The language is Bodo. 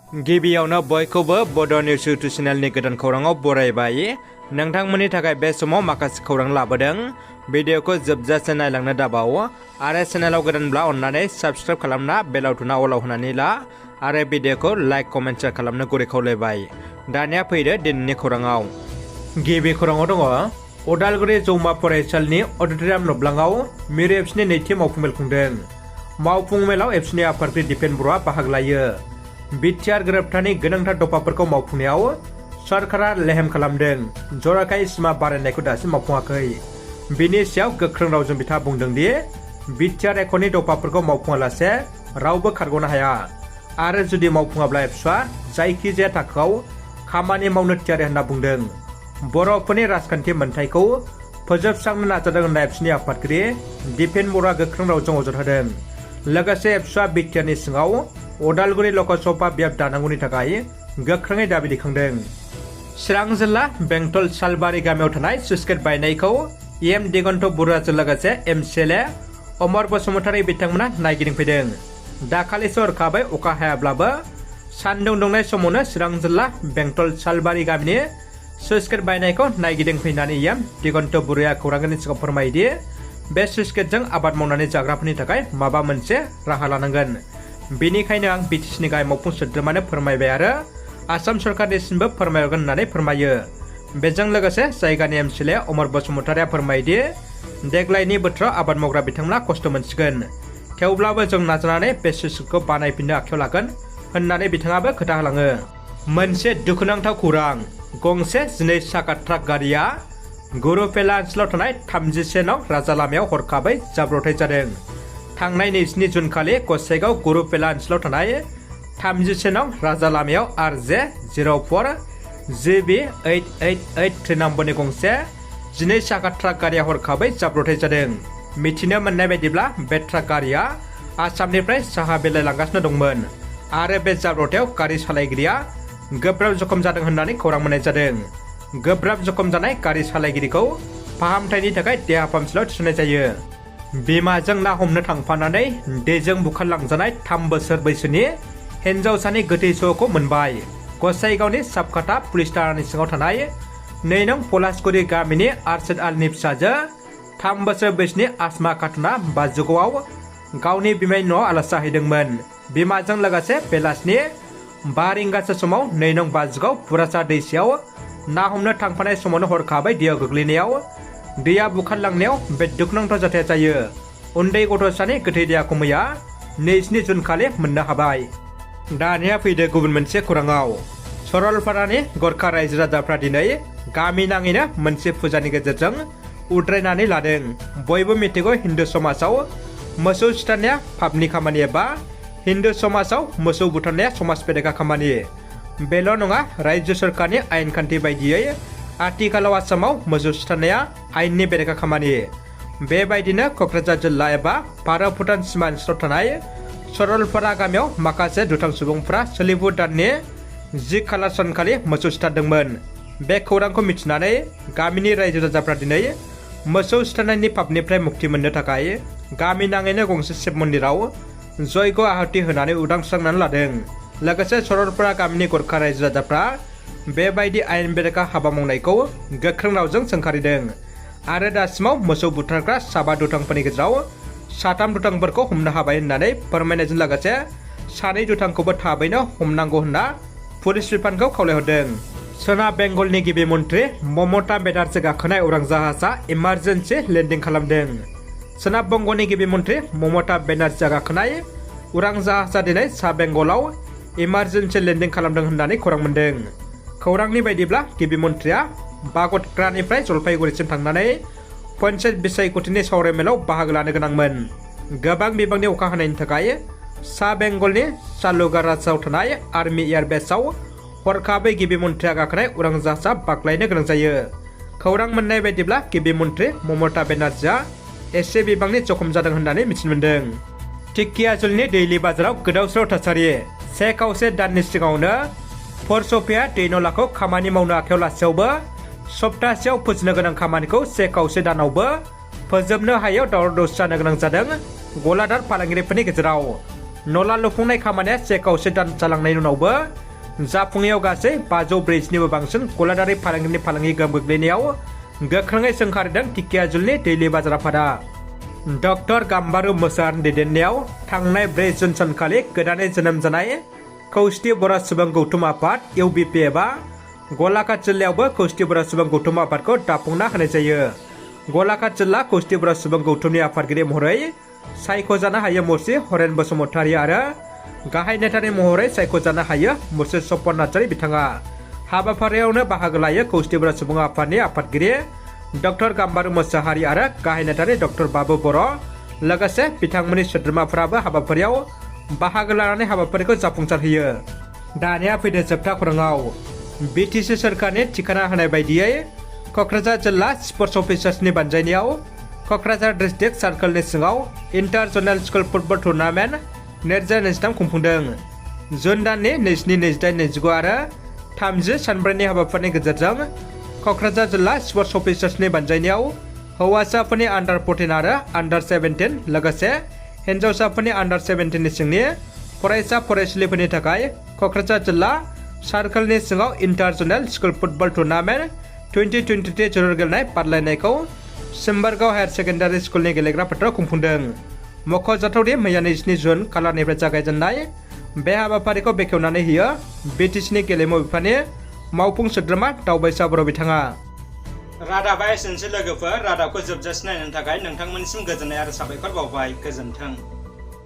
गिबियावनो बयखौबो बड' निउस इउटुब चेनेलनि गोदान खौराङाव बरायबाय। नोंथांमोननि थाखाय बे समाव माखासे खौरां लाबोदों। भिडिअखौ जोबजासे नायलांनो दाबाव आरो चेनेलाव गोदानब्ला अन्नानै साबस्क्राइब खालामना बेल आइकनआ अलाव होनानै ला आरो भिडिअखौ लाइक कमेन्ट शेयार खालामनो गुरै खावलायबाय। दानिया फैदो दिनैनि खौराङाव। गिबि खौराङाव दङ उदालगुरि जौमा फरायसालिनि अडिट'रियाम नब्लाङाव मिरु एबसुनि नैथि मावफुं मेल खुंदों। मावफुं मेलाव एबसुनि आफादगिरि दिपेन बर'आ बाहागो लायो। बिटिआर गोरोबथानि गोनांथार दफाफोरखौ मावफुंनायाव सरकारा लेहेम खालामदों। जर'खायै सिमा बारायनायखौ दासिम मावफुङाखै। बिनि सायाव गोख्रों रावजों बिथाङा बुंदों दि बिटिआर एकटनि दफाफोरखौ मावफुङालासे रावबो खारग'नो हाया आरो जुदि मावफुङाब्ला एबसुआ जायखिजाया थाखोआव खामानि मावनो थियारि होनना बुंदों। बर'फोरनि राजखान्थि मोन्थायखौ फोजोबस्रांनो नाजादों होनना एबसुनि आफादगिरि दिपेन बर'आ गोख्रों रावजों अजद होदों। लोगोसे एबसुआ बिटिआरनि सिङाव उदालगुरि लकसभा बियाब दानांगौनि थाखाय गोख्रोङै दाबि दैखांदों। चिरां जिल्ला बेंटल सालबारि गामियाव थानाय स्लुइस गेट बायनायखौ एम दिगन्त बरुवाजों लोगोसे एमसिएलए अमर बसुमतारी बिथांमोना नायगिदिंफैदों। दाखालिसो हरखाबै अखा हायाब्लाबो सान्दुं दुंनाय समावनो चिरां जिल्ला बेंटल सालबारि गामिनि स्लुइस गेट बायनायखौ नायगिदिंफैनानै एम दिगन्त बरुवाया खौरांगिरिनि सिगाङाव फोरमायोदि बे स्लुइस गेटजों आबाद मावनानै जाग्राफोरनि थाखाय माबा मोनसे राहा लानांगोन। बेनिखायनो आं बिटिसिनि गाहाय मावफुं सोद्रोमानो फोरमायबाय आरो आसाम सरकारनिसिमबो फोरमायहरगोन होननानै फोरमायो। बेजों लोगोसे जायगानि एमसिएलए अमर बसुमतारिया फोरमायोदि देग्लायनि बोथोराव आबाद मावग्रा बिथांमोना खस्थ' मोनसिगोन। थेवब्लाबो जों नाजानानै बे स्लुइस गेटखौ बानायफिननो आखायाव लागोन होननानै बिथाङाबो खोथा होलाङो। मोनसे दुखुनांथाव खौरां। गंसे 12 साखा ट्राक गारिया गुरुपेला ओनसोलाव थानाय 37 नं राजा लामायाव हरखाबै जाब्रबथाय जादों। थांनाय 22 जुन खालि गसाइगाव गुरुपेला ओनसोलाव थानाय 37 नं राजा लामायाव RJ04 GB8883 नम्बरनि गंसे 12 साखा ट्राक गारिया हरखाबै जाब्रबथाय जादों। मिथिनो मोननाय बायदिब्ला बे ट्राक गारिया आसामनिफ्राय साहा बिलाइ लांगासिनो दंमोन आरो बे जाब्रबथायाव गारि सालायगिरिया गोब्राब जखम जादों होननानै खौरां मोननाय जादों। गोब्राब जखम जानाय गारि सालायगिरिखौ फाहामथायनि थाखाय देहा फाहामसालियाव थिसननाय जायो। बिमाजों ना हमनो थांफानानै दैजों बुखारलांजानाय 3 बोसोर बैसोनि हिन्जावसानि गोथै सहखौ मोनबाय। गसाइगावनि साबकाटा पुलिस थानानि सिङाव थानाय 2 नं पलासगुरि गामिनि आरशद आलीनि फिसाजो 3 बोसोर बैसोनि आसमा खातुना बाजुगावआव गावनि बिमानि न'आव आलासि जाहैदोंमोन। बिमाजों लोगोसे बेलासिनि 5 रिंगासो समाव 2 नं बाजुगाव बुरासा दैसायाव ना हमनो थांफानाय समावनो हरखाबै दैयाव गोग्लैनायाव दैया बुखारलांनायाव बे दुखुनांथाव जाथाया जायो। उन्दै गथ'सानि गोथै देहाखौ मैया 22 जुन खालि मोननो हाबाय। दानिया फैदो गुबुन मोनसे खौराङाव। सरलपारानि गरखा रायजो राजाफ्रा दिनै गामि नाङैनो मोनसे फुजानि गेजेरजों उद्रायनानै लादों। बयबो मिथिगौ हिन्दु समाजाव मोसौ सिथारनाया पापनि खामानि एबा हिन्दु समाजाव मोसौ बुथारनाया समाज बेरेखा खामानि। बेल' नङा, रायजो सरकारनि आयेन खान्थि बायदियै आथिखालाव आसामाव मोसौ सिथारनाया आयेननि बेरेखा खामानि। बेबायदिनो क'क्राझार जिल्ला एबा भारत भुटान सीमा ओनसोलाव थानाय सरलपारा गामियाव माखासे दुथां सुबुंफ्रा सोलिफु दाननि 10 खालार सानखालि मोसौ सिथारदोंमोन। बे खौरांखौ मिथिनानै गामिनि रायजो राजाफ्रा दिनै मोसौ सिथारनायनि पापनिफ्राय मुक्ति मोननो थाखाय गामि नाङैनो गंसे शिब मन्दिराव जयग' आहुति होनानै उदांस्रांनानै लादों। लोगोसे सरलपारा गामिनि गरखा रायजो राजाफ्रा बेबायदि आयेन बेरेखा हाबा मावनायखौ गोख्रों रावजों सोंखारिदों आरो दासिमाव मोसौ बुथारग्रा 7 दुथांफोरनि गेजेराव 3 दुथांफोरखौ हमनो हाबाय होननानै फोरमायनायजों लोगोसे 2 दुथांखौबो थाबैनो हमनांगौ होनना पुलिस बिफानखौ खावलायहरदों। सोनाब बेंगलनि गिबि मन्थ्रि ममता बेनार्जी गाखोनाय उरां जाहाजआ इमारजेन्सि लेन्डिं खालामदों। सोनाब बंगनि गिबि मन्थ्रि ममता बेनार्जीआ गाखोनाय उरां जाहाजआ दिनै सा बेंगलाव इमारजेन्सि लेन्डिं खालामदों होननानै खौरां मोनदों। खौरांनि बायदिब्ला गिबि मन्थ्रिया बागतग्रानिफ्राय जलपाइगुरिसिम थांनानै पन्चायत बिसायख'थिनि सावरायमेलाव बाहागो लानो गोनांमोन। गोबां बिबांनि अखा हानायनि थाखाय सा बेंगलनि सालुगारासआव थानाय आर्मी एयारबेसआव हरखाबै गिबि मन्थ्रिया गाखोनाय उरां जाहाजआ बाख्लायनो गोनां जायो। खौरां मोननाय बायदिब्ला गिबि मन्थ्रि ममता बेनार्जीआ एसे बिबांनि जखम जादों होननानै मिथिनो मोन्दों। ढेकियाजुलिनि दैलि बाजाराव गोदाव सोराव थासारि। 1 खावसे दाननि सिगाङावनो फरसफिया दै नलाखौ खामानि मावनो आखायाव लासेयावबो सप्तासेयाव फोजोबनो गोनां खामानिखौ 1 खावसे दानावबो फोजोबनो हायैयाव दावराव दावसि जानो गोनां जादों गलादार फालांगिरिफोरनि गेजेराव। नला लुफुंनाय खामानिया से खावसे दान जालांनायनि उनावबो जाफुङैयाव गासै 540निबो बांसिन गलादारि फालांगिनि फालांगि गोहोम गोग्लैनायाव गोख्रोङै सोंखारिदों ढेकियाजुलिनि दैलि बाजार आफादा। डक्टर गाम्बारु मोसाहारिनि दैदेननायाव थांनाय 4 जुन सानखालि गोदानै जोनोम जानाय खौसेथि बर' सुबुं गौथुम आफाद इउबिपि एबा गलाघाट जिल्लायावबो खौसेथि बर' सुबुं गौथुम आफादखौ दाफुंना होनाय जायो। गलाघाट जिल्ला खौसेथि बर' सुबुं गौथुमनि आफादगिरि महरै सायख'जानो हायो मुर्सि हरेन बसुमतारी आरो गाहाय नेतानि महरै सायख'जानो हायो मुर्सि सपन नार्जारी बिथाङा। हाबाफारियावनो बाहागो लायो खौसेथि बर' सुबुं आफादनि आफादगिरि डक्टर गाम्बारु मोसाहारि आरो गाहाय नेतानि डक्टर बाबु बर'। लोगोसे बिथांमोननि सोद्रोमाफोराबो हाबाफारियाव बाहागो लानानै हाबाफारिखौ जाफुंसारहोयो। दानिया फैदो जोबथा खौराङाव। बिटिसि सोरखारनि थिखाना होनाय बायदियै क'क्राझार जिल्ला स्पर्ट्स अफिसार्सनि बानजायनायाव क'क्राझार डिस्ट्रिक्ट सार्कलनि सिङाव इन्टार ज'नेल स्कुल फुटबल टुर्नामेन्ट 2023 खुंफुंदों। जुन दाननि 22, 28, 29 आरो 30 सानब्रैनि हाबाफारिनि गेजेरजों क'क्राझार जिल्ला स्पर्ट्स अफिसार्सनि बानजायनायाव हौवासाफोरनि आन्डार 14 आरो आन्डार 17 लोगोसे हिन्जावसाफोरनि आन्डार 17 नि सिंनि फरायसा फरायसुलिफोरनि थाखाय क'क्राझार जिल्ला सार्कलनि सिङाव इन्टार ज'नेल स्कुल फुटबल टुर्नामेन्ट 2023 जोलुर गेलेनाय बादायलायनायखौ सिम्बारगाव हायार सेकेन्डारि स्कुलनि गेलेग्रा फोथाराव खुंफुंदों। मख'जाथावदि मैया 27 जुन खालारनिफ्राय जागायजेननाय बे हाबाफारिखौ बेखेवनानै होयो बिटिसिनि गेलेमु बिफाननि मावफुं सोद्रोमा दावबायसा बर' बिथाङा। रादाबा एसेनोसै लोगोफोर। रादाबखौ जोबजासिम नायनो थाखाय नोंथांमोननिसिम गोजोननाय आरो साबायखर बावबाय। गोजोन्थों।